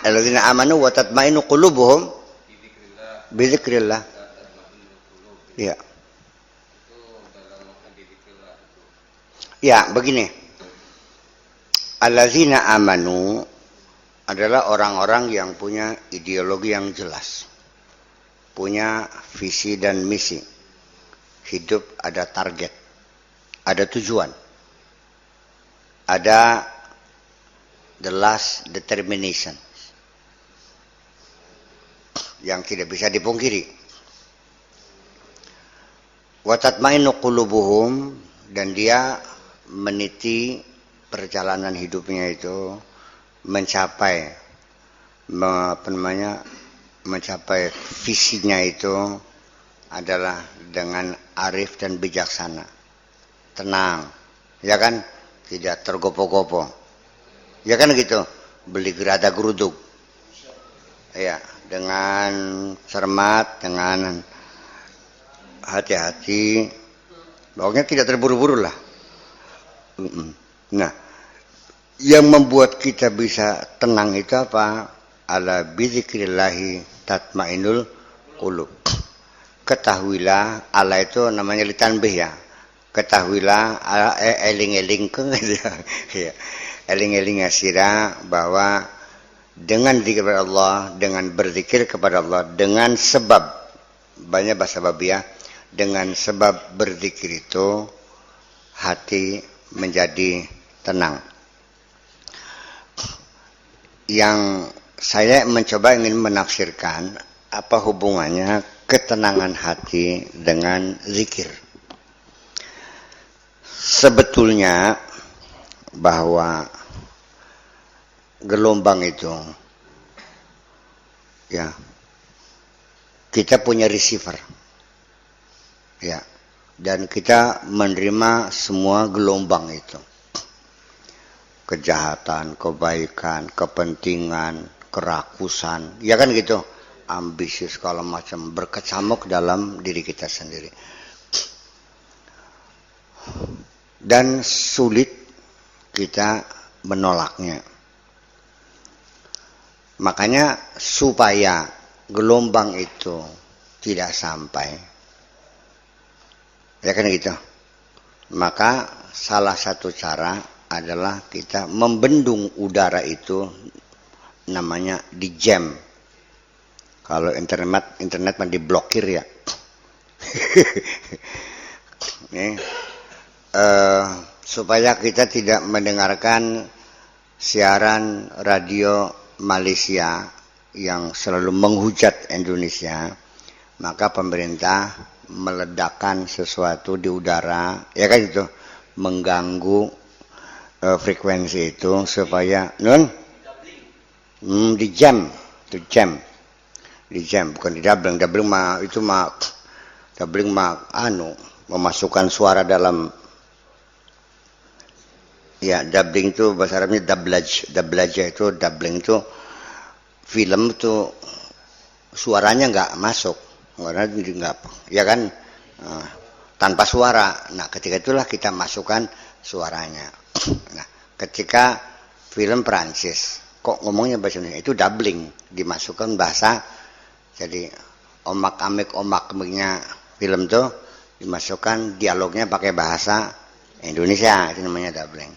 Alladzina amanu wa tatmainu qulubuhum bidzikrillah. Ya. Ya, begini. Alladzina amanu adalah orang-orang yang punya ideologi yang jelas. Punya visi dan misi. Hidup ada target. Ada tujuan. Ada the last determination. Yang tidak bisa dipungkiri. Wa tatmainu qulubuhum, dan dia meniti perjalanan hidupnya itu mencapai mencapai visinya itu adalah dengan arif dan bijaksana, tenang, ya kan, tidak tergopoh-gopoh, ya kan gitu, beli gerada geruduk, ya, dengan cermat, dengan hati-hati, pokoknya tidak terburu-buru lah. Nah, yang membuat kita bisa tenang itu apa? Ala bidzikrillahi tatmainul qulub. Ketahuilah, ala itu namanya litanbih ya. Ketahuilah, eling-eling ya. Eling-eling asira bahwa dengan zikir kepada Allah, dengan berzikir kepada Allah, dengan sebab, banyak bahasa babiah, dengan sebab berzikir itu hati menjadi tenang. Yang saya mencoba ingin menafsirkan apa hubungannya ketenangan hati dengan zikir. Sebetulnya bahwa gelombang itu, ya, kita punya receiver, ya, dan kita menerima semua gelombang itu. Kejahatan, kebaikan, kepentingan, kerakusan, ya kan gitu, ambisi segala macam berkecamuk dalam diri kita sendiri. Dan sulit kita menolaknya. Makanya supaya gelombang itu tidak sampai, ya kan gitu, maka salah satu cara adalah kita membendung udara itu, namanya di jam. Kalau internet mah diblokir ya. Nih, supaya kita tidak mendengarkan siaran radio Malaysia yang selalu menghujat Indonesia, maka pemerintah meledakkan sesuatu di udara, ya kan itu, mengganggu frekuensi itu supaya di jam, bukan di doubling mah, itu mah doubling mah memasukkan suara dalam, ya, doubling itu bahasa Arabnya doublage itu, doubling itu film itu suaranya nggak masuk, ya kan, tanpa suara. Nah, ketika itulah kita masukkan suaranya. Nah, ketika film Perancis kok ngomongnya bahasa Indonesia, itu doubling, dimasukkan bahasa, jadi omak-amiknya film tuh dimasukkan dialognya pakai bahasa Indonesia, itu namanya doubling.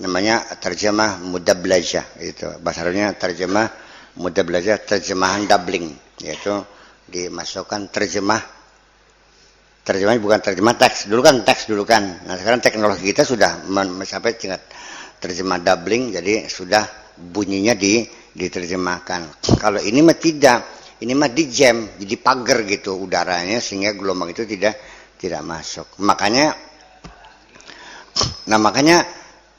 Namanya terjemah mudablajah, itu bahasa Arabnya terjemah mudablajah, terjemahan doubling, yaitu dimasukkan terjemahnya bukan terjemah teks. Dulu kan. Nah, sekarang teknologi kita sudah sampai tingkat terjemah doubling, jadi sudah bunyinya diterjemahkan. Kalau ini mah tidak. Ini mah di jam, jadi pagar gitu udaranya sehingga gelombang itu tidak masuk. Makanya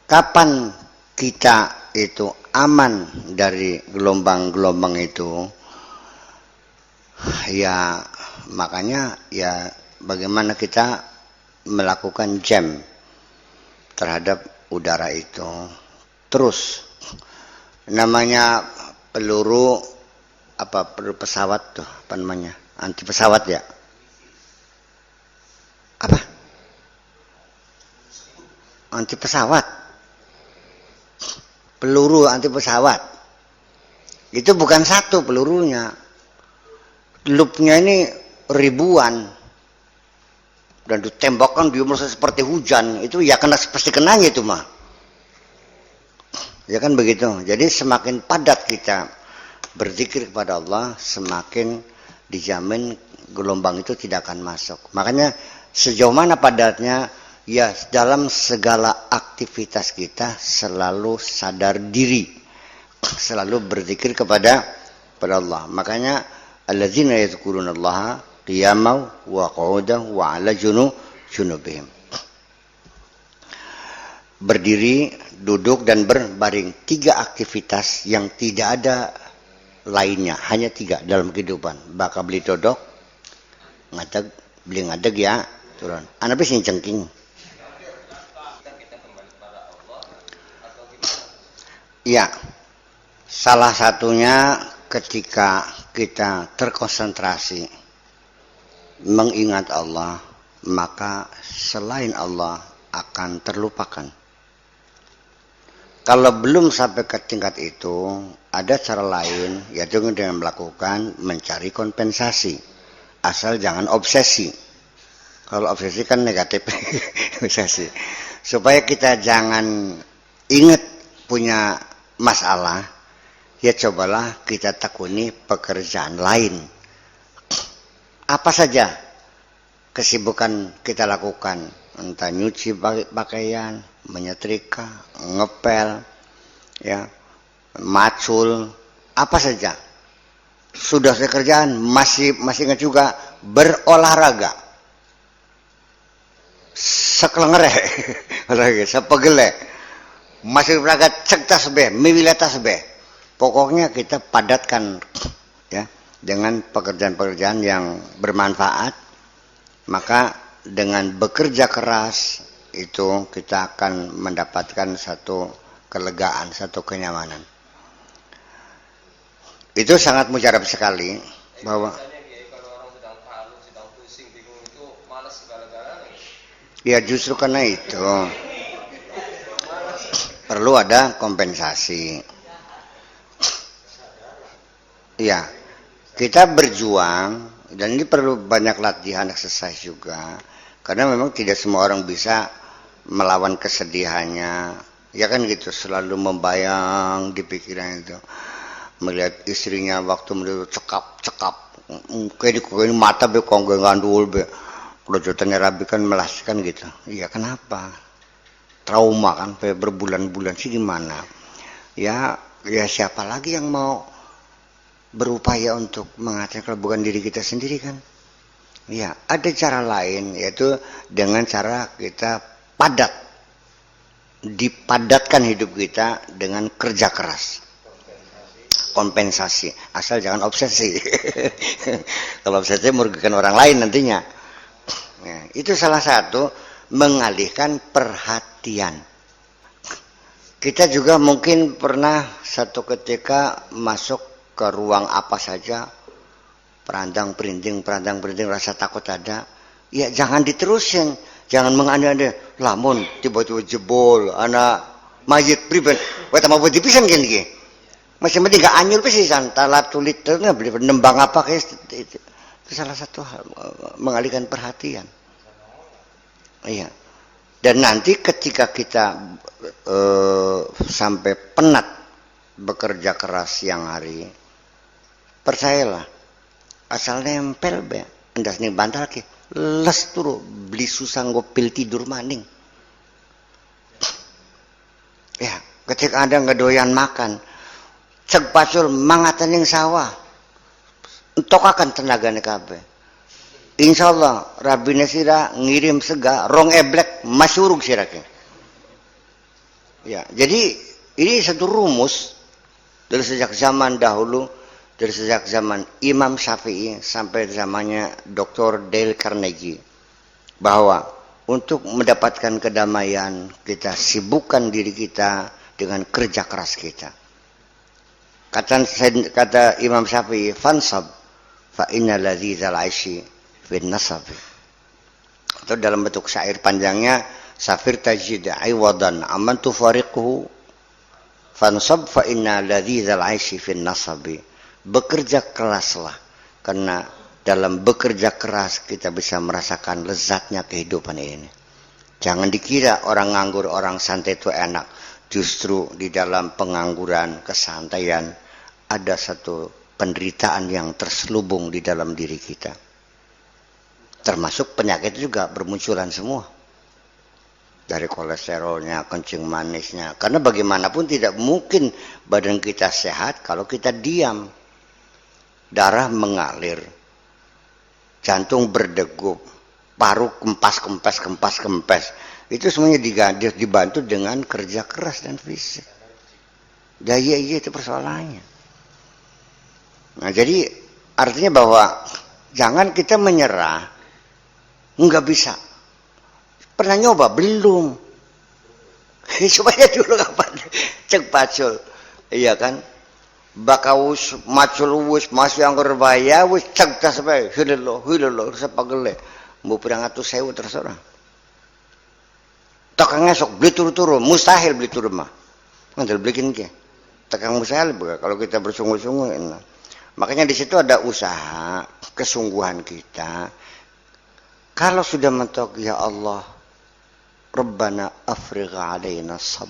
kapan kita itu aman dari gelombang-gelombang itu? Ya, makanya ya bagaimana kita melakukan jam terhadap udara itu. Terus namanya peluru pesawat tuh, apa namanya, anti pesawat ya, apa anti pesawat, peluru anti pesawat. Itu bukan satu pelurunya. Loopnya ini ribuan. Dan ditembakkan dia merasa seperti hujan. Itu ya kena pasti kenanya itu mah. Ya kan begitu. Jadi semakin padat kita berzikir kepada Allah, semakin dijamin gelombang itu tidak akan masuk. Makanya sejauh mana padatnya, ya dalam segala aktivitas kita selalu sadar diri, selalu berzikir kepada Allah. Makanya alladzina yadhkurunallaha qiyaman wa qu'udan wa 'ala junubihim. Berdiri, duduk dan berbaring, 3 aktivitas yang tidak ada lainnya, hanya 3 dalam kehidupan. Baka beli dodok, ngadeg, beli ngadeg ya, turun. Anak sing cengking. Ya, salah satunya ketika kita terkonsentrasi mengingat Allah, maka selain Allah akan terlupakan. Kalau belum sampai ke tingkat itu, ada cara lain, yaitu dengan melakukan mencari kompensasi. Asal jangan obsesi. Kalau obsesi kan negatif. Obsesi. Supaya kita jangan ingat punya masalah, ya cobalah kita tekuni pekerjaan lain. Apa saja kesibukan kita lakukan, entah nyuci pakaian, menyetrika, ngepel, ya, macul, apa saja. Sudah saya kerjaan, masih ingat juga berolahraga. Sekelengere, sepegele. Masih berolahraga cek tasbih, miwilah tasbih. Pokoknya kita padatkan ya dengan pekerjaan-pekerjaan yang bermanfaat. Maka dengan bekerja keras itu kita akan mendapatkan satu kelegaan, satu kenyamanan. Itu sangat mujarab sekali bahwa kalau orang sedang palu, sedang pusing, bingung itu malas segala-galanya. Ya justru karena itu perlu ada kompensasi. Ya, kita berjuang dan ini perlu banyak latihan exercise juga. Karena memang tidak semua orang bisa melawan kesedihannya. Ya kan gitu, selalu membayang di pikiran itu. Melihat istrinya waktu melihat cekap. Kayak di mata be konggo ngandul be. Kelojotannya rabi kan melaskan gitu. Iya kenapa? Trauma kan berbulan-bulan sih gimana? Ya siapa lagi yang mau berupaya untuk mengatasi kalau bukan diri kita sendiri kan? Ya, ada cara lain yaitu dengan cara kita dipadatkan hidup kita dengan kerja keras. Kompensasi, asal jangan obsesi. Kalau obsesi merugikan orang lain nantinya. Ya, itu salah satu mengalihkan perhatian. Kita juga mungkin pernah satu ketika masuk ke ruang apa saja, perandang perinting rasa takut ada, ya jangan diterusin, jangan mengandai-andai, lamun tiba-tiba jebol anak mayit priben, weta mau dipisan gini, masih mending gak anyur pisan, talat tulit terus nembang apa kayak itu salah satu hal mengalihkan perhatian. Iya. Dan nanti ketika kita sampai penat bekerja keras siang hari, percayalah, asal nempel be, endas nih bantal ke, les turu, beli susah ngopil tidur maning. Ya, ketika Anda ngedoyan makan, cek pacul mangatan yang sawah, entok akan tenaga nih kabeh. Insya Allah, Rabbina sira ngirim sega, rong eblek, masyurug sirake. Ya, jadi ini satu rumus dari sejak zaman dahulu, dari sejak zaman Imam Syafi'i sampai zamannya Dr. Dale Carnegie, bahwa untuk mendapatkan kedamaian kita sibukkan diri kita dengan kerja keras kita. Kata Imam Syafi'i, fansab fa inna ladzizal aishi fin nasab. Itu dalam bentuk syair panjangnya, safir tajid aiwadan aman tufariquhu Fansab fa inna ladzal 'aishi fin nasabi. Bekerja keraslah, karena dalam bekerja keras kita bisa merasakan lezatnya kehidupan ini. Jangan dikira orang nganggur, orang santai itu enak. Justru di dalam pengangguran, kesantaian, ada satu penderitaan yang terselubung di dalam diri kita. Termasuk penyakit juga bermunculan semua. Dari kolesterolnya, kencing manisnya. Karena bagaimanapun tidak mungkin badan kita sehat kalau kita diam. Darah mengalir, jantung berdegup, paru kempes. Itu semuanya dibantu dengan kerja keras dan fisik. Iya itu persoalannya. Nah jadi artinya bahwa jangan kita menyerah. Nggak bisa. Pernah nyoba? Belum. Coba dulu kapan? Cek pacul. Iya kan? Bakawus macul wus masih yang berbahaya wus cek tas bae hilelo sepagele mau pirang atus sewu terserah. Tukang esok beli turu-turu mustahil beli turu mah. Ngandel belikin ke. Tukang mustahil kalau kita bersungguh-sungguh. Makanya di situ ada usaha, kesungguhan kita. Kalau sudah mentok ya Allah, Rabbana afrigh alaina sabr.